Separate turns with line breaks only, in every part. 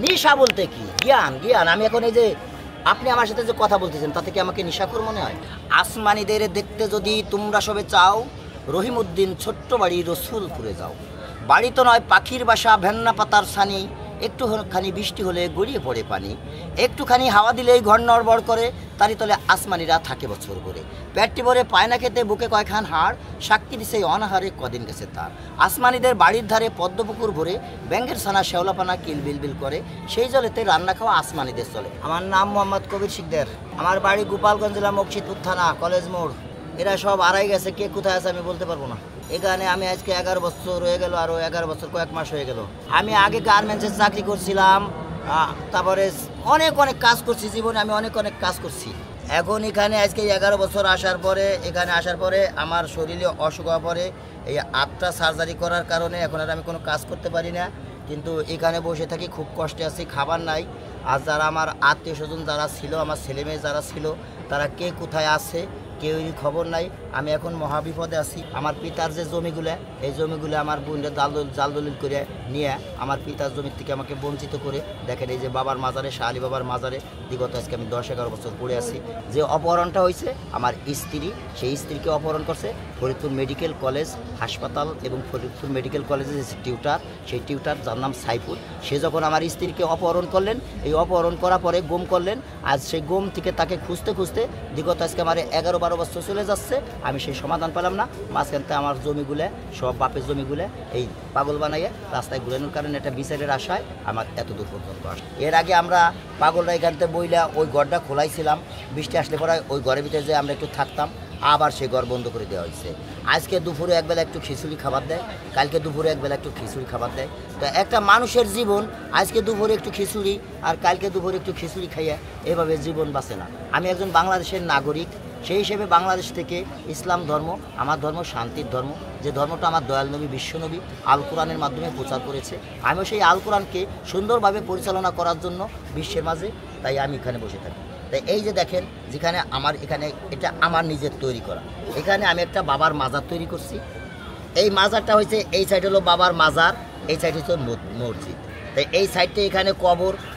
নেশা বলতে কি? জ্ঞান জ্ঞান। আমি এখন এই যে আপনি আমার সাথে যে কথা বলতেছেন তাতে কি আমাকে নেশাখোর মনে হয়? আসমানিদের দেখতে যদি তোমরা সবে চাও, রহিমউদ্দিন ছোট্ট বাড়ি রসুলপুরে যাও। বাড়ি তো নয় পাখির বাসা, ভেন্না পাতার ছানি, একটুখানি বৃষ্টি হলে গড়িয়ে পড়ে পানি, একটুখানি হাওয়া দিলেই ঘর নড়বড় করে, তারই তলে আসমানিরা থাকে বছর ভরে। পেটটি ভরে পায় না খেতে, বুকে কয়খান হাড়, সাক্ষী দিছে অনাহারে কদিন গেছে তার। আসমানিদের বাড়ির ধারে পদ্মপুকুর ভরে, ব্যাঙ্গের ছানা শেওলাপানা কিল বিল বিল করে, সেই জলেতে রান্না খাওয়া আসমানিদের চলে। আমার নাম মোহাম্মদ কবির শিকদার, আমার বাড়ি গোপালগঞ্জ জেলা মকসিদপুর থানা, কলেজ মোড়। এরা সব আড়াই গেছে, কে কোথায় আছে আমি বলতে পারবো না। এখানে আমি আজকে 11 বছর হয়ে গেল, আরও 11 বছর কয়েক মাস হয়ে গেল। আমি আগে গার্মেন্টসের চাকরি করছিলাম, তারপরে অনেক কাজ করছি জীবনে, আমি অনেক কাজ করছি। এখন এখানে আজকে 11 বছর এখানে আসার পরে আমার শরীরে অসুখ হওয়ার পরে এই আটটা সার্জারি করার কারণে এখন আর আমি কোনো কাজ করতে পারি না। কিন্তু এখানে বসে থাকি, খুব কষ্টে আছি, খাবার নাই। আর যারা আমার আত্মীয় স্বজন যারা ছিল, আমার ছেলেমেয়ে যারা ছিল, তারা কে কোথায় আছে কেউই খবর নাই। আমি এখন মহাবিপদে আছি। আমার পিতার যে জমিগুলো, এই জমিগুলো আমার বোনরা জাল দলিল করে নিয়ে আমার পিতার জমির থেকে আমাকে বঞ্চিত করে, দেখেন এই যে বাবার মাজারে, শাহ আলী বাবার মাজারে বিগত আজকে আমি 10-11 বছর পড়ে আছি। যে অপহরণটা হয়েছে আমার স্ত্রী, সেই স্ত্রীকে অপহরণ করছে ফরিদপুর মেডিকেল কলেজ হাসপাতাল এবং ফরিদপুর মেডিকেল কলেজের যে টিউটার, সেই টিউটার যার নাম সাইফুল, সে যখন আমার স্ত্রীকে অপহরণ করলেন, এই অপহরণ করার পরে গুম করলেন। আজ সেই গুম থেকে তাকে খুঁজতে খুঁজতে বিগত আজকে আমার 11-12 বছর চলে যাচ্ছে, আমি সেই সমাধান পেলাম না। মাঝখানতে আমার জমিগুলো, সব বাপের জমিগুলো এই পাগল বানাইয়ে রাস্তায় ঘুরানোর কারণে একটা বিচারের আশায় আমার এত দূর পর্যন্ত আসে। এর আগে আমরা পাগলরা এখানতে বইলা ওই ঘরটা খোলাইছিলাম, বৃষ্টি আসলে পরে ওই ঘরের ভিতরে যে আমরা একটু থাকতাম, আবার সেই ঘর বন্ধ করে দেওয়া হয়েছে। আজকে দুপুরে একবেলা একটু খিচুড়ি খাবার দেয়, কালকে দুপুরে একবেলা একটু খিচুড়ি খাবার দেয়। তো একটা মানুষের জীবন আজকে দুপুরে একটু খিচুড়ি আর কালকে দুপুরে একটু খিচুড়ি খাইয়ে এভাবে জীবন বাঁচে না। আমি একজন বাংলাদেশের নাগরিক, সেই হিসেবে বাংলাদেশ থেকে ইসলাম ধর্ম, আমার ধর্ম শান্তির ধর্ম, যে ধর্মটা আমার দয়াল নবী বিশ্বনবী আল কোরআনের মাধ্যমে প্রচার করেছে, আমিও সেই আল কোরআনকে সুন্দরভাবে পরিচালনা করার জন্য বিশ্বের মাঝে, তাই আমি এখানে বসে থাকি। তাই এই যে দেখেন, যেখানে আমার এখানে এটা আমার নিজের তৈরি করা, এখানে আমি একটা বাবার মাজার তৈরি করছি। এই মাজারটা হয়েছে, এই সাইড হলো বাবার মাজার, এই সাইড হচ্ছে মসজিদ। তাই এই সাইডটা এখানে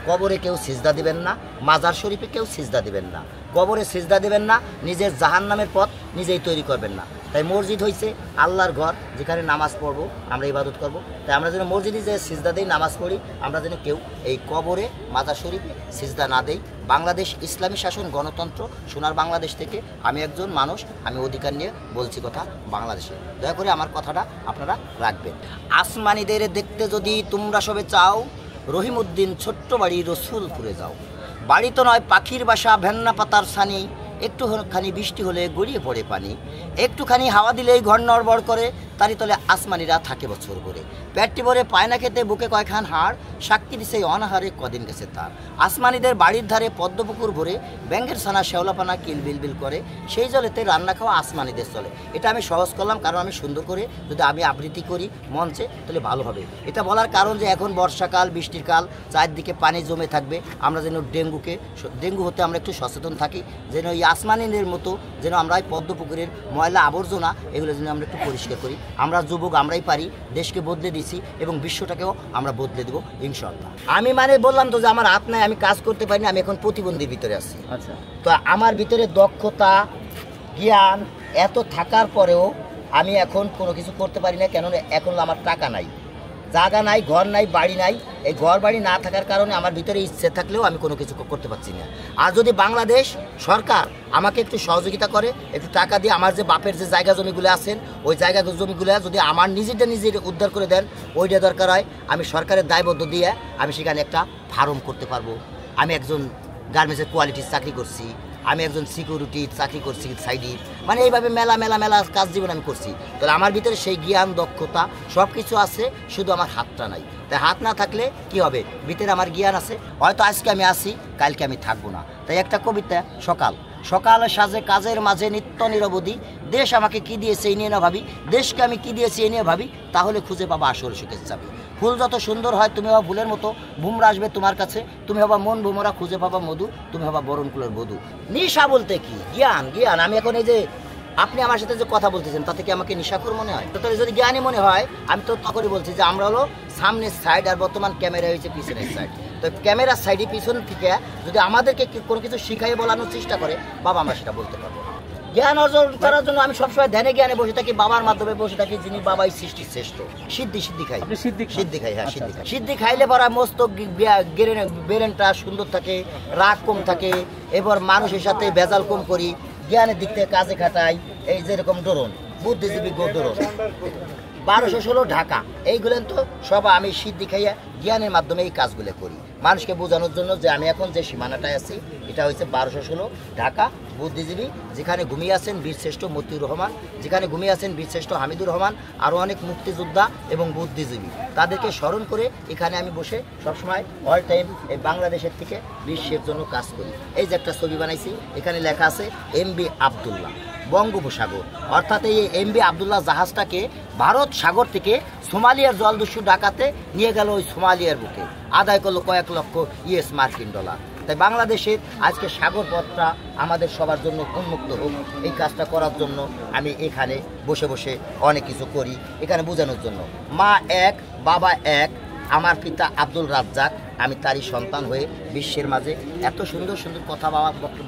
কবরে কেউ সিজদা দিবেন না, মাজার শরীফে কেউ সিজদা দিবেন না, কবরে সিজদা দিবেন না, নিজের জাহান্নামের পথ নিজেই তৈরি করবেন না। তাই মসজিদ হয়েছে আল্লাহর ঘর, যেখানে নামাজ পড়বো, আমরা ইবাদত করব। তাই আমরা যেন মসজিদে যে সিজদা দিই, নামাজ পড়ি, আমরা যেন কেউ এই কবরে মাজার শরীফে সিজদা না দেই। বাংলাদেশ ইসলামী শাসন গণতন্ত্র সোনার বাংলাদেশ থেকে আমি একজন মানুষ, আমি অধিকার নিয়ে বলছি কথা বাংলাদেশে। দয়া করে আমার কথাটা আপনারা রাখবেন। আসমানিদের দেখতে যদি তোমরা সবে চাও, রহিমউদ্দিন ছোট্ট বাড়ি রসুলপুরে যাও। বাড়ি তো নয় পাখির বাসা, ভেন্না পাতার ছানি, একটুখানি বৃষ্টি হলে গড়িয়ে পড়ে পানি, একটুখানি হাওয়া দিলেই ঘর নড়বড় করে, তারই তলে আসমানিরা থাকে বছর ভরে। পেটটি ভরে পায় না খেতে, বুকে কয়খান হাড়, সাক্ষী দিছে অনাহারে কদিন গেছে তার। আসমানিদের বাড়ির ধারে পদ্মপুকুর ভরে, ব্যাঙ্গের ছানা শেওলাপানা কিল বিল বিল করে, সেই জলেতে রান্না খাওয়া আসমানিদের চলে। এটা আমি সহজ করলাম, কারণ আমি সুন্দর করে যদি আমি আবৃত্তি করি মঞ্চে, তাহলে ভালো হবে। এটা বলার কারণ যে এখন বর্ষাকাল, বৃষ্টির কাল, চারদিকে পানি জমে থাকবে, আমরা যেন ডেঙ্গু হতে আমরা একটু সচেতন থাকি, যেন এই আসমানিদের মতো যেন আমরা এই পদ্মপুকুরের ময়লা আবর্জনা এগুলো যেন আমরা একটু পরিষ্কার করি। আমরা যুবক, আমরাই পারি, দেশকে বদলে দিছি এবং বিশ্বটাকেও আমরা বদলে দেবো ইনশাআল্লাহ। আমি বললাম তো যে আমার হাত নাই, আমি কাজ করতে পারি না, আমি এখন প্রতিবন্ধীর ভিতরে আছি। আচ্ছা, তো আমার ভিতরে দক্ষতা, জ্ঞান এত থাকার পরেও আমি এখন কোনো কিছু করতে পারি না। কেন? এখন আমার টাকা নাই, জায়গা নাই, ঘর নাই, বাড়ি নাই। এই ঘর বাড়ি না থাকার কারণে আমার ভিতরে ইচ্ছে থাকলেও আমি কোনো কিছু করতে পারছি না। আর যদি বাংলাদেশ সরকার আমাকে একটু সহযোগিতা করে, একটু টাকা দিয়ে আমার যে বাপের যে জায়গা জমিগুলো আছেন, ওই জায়গা জমিগুলো যদি আমার নিজের উদ্ধার করে দেন, ওইটা দরকার হয়, আমি সরকারের দায়বদ্ধ দিয়ে আমি সেখানে একটা ফার্ম করতে পারবো। আমি একজন গার্মেন্টসের কোয়ালিটির চাকরি করছি, আমি একজন সিকিউরিটির চাকরি করছি সাইডে, এইভাবে মেলা কাজ জীবন আমি করছি। তাহলে আমার ভিতরে সেই জ্ঞান, দক্ষতা সব কিছু আছে, শুধু আমার হাতটা নাই। তাই হাত না থাকলে কি হবে? ভিতরে আমার জ্ঞান আছে, হয়তো আজকে আমি আসি, কালকে আমি থাকবো না। তাই একটা কবিতা, সকাল সাজে কাজের মাঝে নিত্য নিরবধি, দেশ আমাকে কি দিয়েছে এই নিয়ে না ভাবি, দেশকে আমি কি দিয়েছি এই নিয়ে ভাবি, তাহলে খুঁজে পাবা আসল সুখের চাবি। ফুল যত সুন্দর হয় তুমি হবা ফুলের মতো, ভুমরা আসবে তোমার কাছে, তুমি হবা মন ভুমরা, খুঁজে পাবা মধু, তুমি হবা বরণকুলের বধূ। নেশা বলতে কি? জ্ঞান। আমি এখন এই যে আপনি আমার সাথে যে কথা বলতেছেন তাতে কি আমাকে নিশাখোর মনে হয়? তো তাহলে যদি জ্ঞানী মনে হয়, আমি তো তখনই বলছি যে আমরা হলো সামনের সাইড আর বর্তমান ক্যামেরা হয়েছে পিছনের সাইড। তো ক্যামেরার সাইডে পিছন থেকে যদি আমাদেরকে কোনো কিছু শিখাই বলানোর চেষ্টা করে, বাবা আমরা সেটা বলতে পারবো। জ্ঞান অর্জন করার জন্য আমি সবসময় ধ্যানে জ্ঞানে বসে থাকি, বাবার মাধ্যমে বসে থাকি, যিনি বাবাই সৃষ্টির শ্রেষ্ঠ। সিদ্ধি খাই, সিদ্ধি খাই, হ্যাঁ সিদ্ধি খাই। সিদ্ধি খাইলে পরা মস্তক ব্রেনটা সুন্দর থাকে, রাগ কম থাকে, এবার মানুষের সাথে ভেজাল কম করি, জ্ঞানের দিক থেকে কাজে খাটাই। এই যেরকম ডরন বুদ্ধিজীবী ডরন 1216 ঢাকা, এইগুলো তো সব আমি সিদ্ধি খাইয়া জ্ঞানের মাধ্যমে এই কাজগুলো করি, মানুষকে বোঝানোর জন্য যে আমি এখন যে সীমানাটায় আছি এটা হচ্ছে 1216 ঢাকা। বুদ্ধিজীবী যেখানে ঘুমিয়ে আছেন বীরশ্রেষ্ঠ মতিউর রহমান, যেখানে ঘুমিয়ে আছেন বীরশ্রেষ্ঠ হামিদুর রহমান, আরও অনেক মুক্তিযোদ্ধা এবং বুদ্ধিজীবী, তাদেরকে স্মরণ করে এখানে আমি বসে সবসময় অল টাইম এই বাংলাদেশের থেকে বিশ্বের জন্য কাজ করি। এই যে একটা ছবি বানাইছি, এখানে লেখা আছে MB আবদুল্লাহ বঙ্গোপসাগর, অর্থাৎ এই MB আবদুল্লাহ জাহাজটাকে ভারত সাগর থেকে সোমালিয়ার জলদস্যু ডাকাতে নিয়ে গেল ওই সোমালিয়ার বুকে, আদায় করলো কয়েক লক্ষ US মার্কিন ডলার। তাই বাংলাদেশের আজকে সাগর পথটা আমাদের সবার জন্য উন্মুক্ত হোক, এই কাজটা করার জন্য আমি এখানে বসে বসে অনেক কিছু করি, এখানে বোঝানোর জন্য। মা এক, বাবা এক, আমার পিতা আব্দুল রাজ্জাক, আমি তারই সন্তান হয়ে বিশ্বের মাঝে এত সুন্দর সুন্দর কথা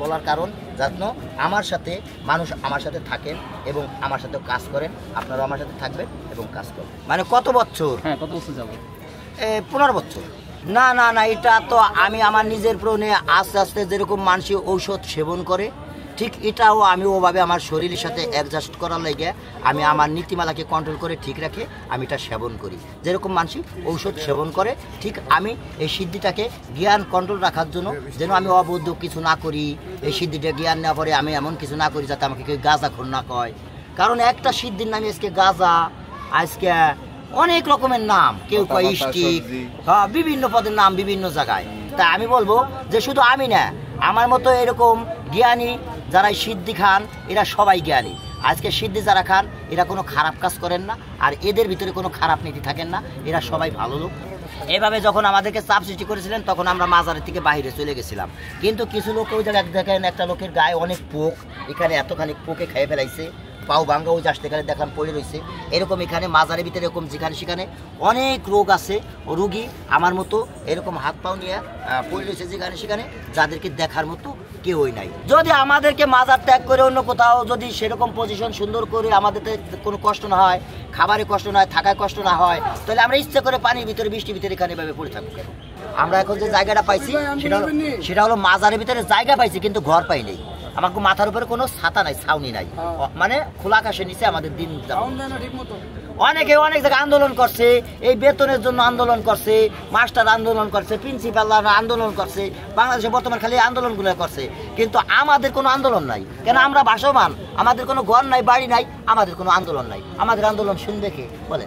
বলার কারণ যেন আমার সাথে মানুষ আমার সাথে থাকেন এবং আমার সাথে কাজ করেন, আপনারাও আমার সাথে থাকবেন এবং কাজ করবেন। মানে কত বছর?
হ্যাঁ, কত বছর যাব?
15 বছর। না না না, এটা তো আমি আমার নিজের প্রণে আস্তে আস্তে যেরকম মানুষ ঔষধ সেবন করে, ঠিক এটাও আমি ওভাবে আমার শরীরের সাথে অ্যাডজাস্ট করার লাগে আমি আমার নীতিমালাকে কন্ট্রোল করে ঠিক রাখে আমি এটা সেবন করি। যেরকম মানুষ ঔষধ সেবন করে, ঠিক আমি এই সিদ্ধিটাকে জ্ঞান কন্ট্রোল রাখার জন্য যেন আমি অবৈধ কিছু না করি, এই সিদ্ধিটা জ্ঞান নেওয়ার পরে আমি এমন কিছু না করি যাতে আমাকে কেউ গাঁজাখোর না কয়। কারণ একটা সিদ্ধির নামে আজকে গাঁজা, আজকে অনেক রকমের নাম, কেউ কয় স্টিক, হ্যাঁ বিভিন্ন পদের নাম বিভিন্ন জায়গায়। তাই আমি বলবো যে শুধু আমি না, আমার মতো এরকম জ্ঞানী যারা সিদ্ধি খান এরা সবাই জ্ঞানী। আজকে সিদ্ধি যারা খান এরা কোনো খারাপ কাজ করেন না, আর এদের ভিতরে কোনো খারাপ নীতি থাকেন না, এরা সবাই ভালো লোক। এভাবে যখন আমাদেরকে চাপ সৃষ্টি করেছিলেন তখন আমরা মাজারের থেকে বাইরে চলে গেছিলাম, কিন্তু কিছু লোক ওই জায়গায় দেখেন একটা লোকের গায়ে অনেক পোক, এখানে এতখানি পোকে খেয়ে ফেলাইছে, পাও ভাঙ্গা ওই আসতে গেলে দেখান পড়ে রয়েছে। এরকম এখানে মাজারের ভিতরে এরকম যেখানে সেখানে অনেক রোগ আছে, ও রুগী আমার মতো এরকম হাত পাও নিয়ে পড়ে রয়েছে যেখানে সেখানে, যাদেরকে দেখার মতো কেউই নাই। যদি আমাদেরকে মাজার ত্যাগ করে অন্য কোথাও যদি সেরকম পজিশন সুন্দর করে আমাদের কোনো কষ্ট না হয়, খাবারে কষ্ট না হয়, থাকায় কষ্ট না হয়, তাহলে আমরা ইচ্ছে করে পানির ভিতরে বৃষ্টির ভিতরে এখানে এভাবে পড়ে থাকবো কেন? আমরা এখন যে জায়গাটা পাইছি সেটা হলো মাজারের ভিতরে জায়গা পাইছি, কিন্তু ঘর পাই নেই। আমার মাথার উপরে কোনো ছাতা নাই, ছাউনি নাই, মানে খোলা আকাশের নিচে আমাদের দিন অনেকে অনেক জায়গায় আন্দোলন করছে, এই বেতনের জন্য আন্দোলন করছে, মাস্টার আন্দোলন করছে, প্রিন্সিপালরা আন্দোলন করছে, বাংলাদেশে বর্তমান খালি আন্দোলনগুলো করছে, কিন্তু আমাদের কোনো আন্দোলন নাই। কেন? আমরা ভাসমান, আমাদের কোনো ঘর নাই, বাড়ি নাই, আমাদের কোনো আন্দোলন নাই। আমাদের আন্দোলন শুনবে কে বলে?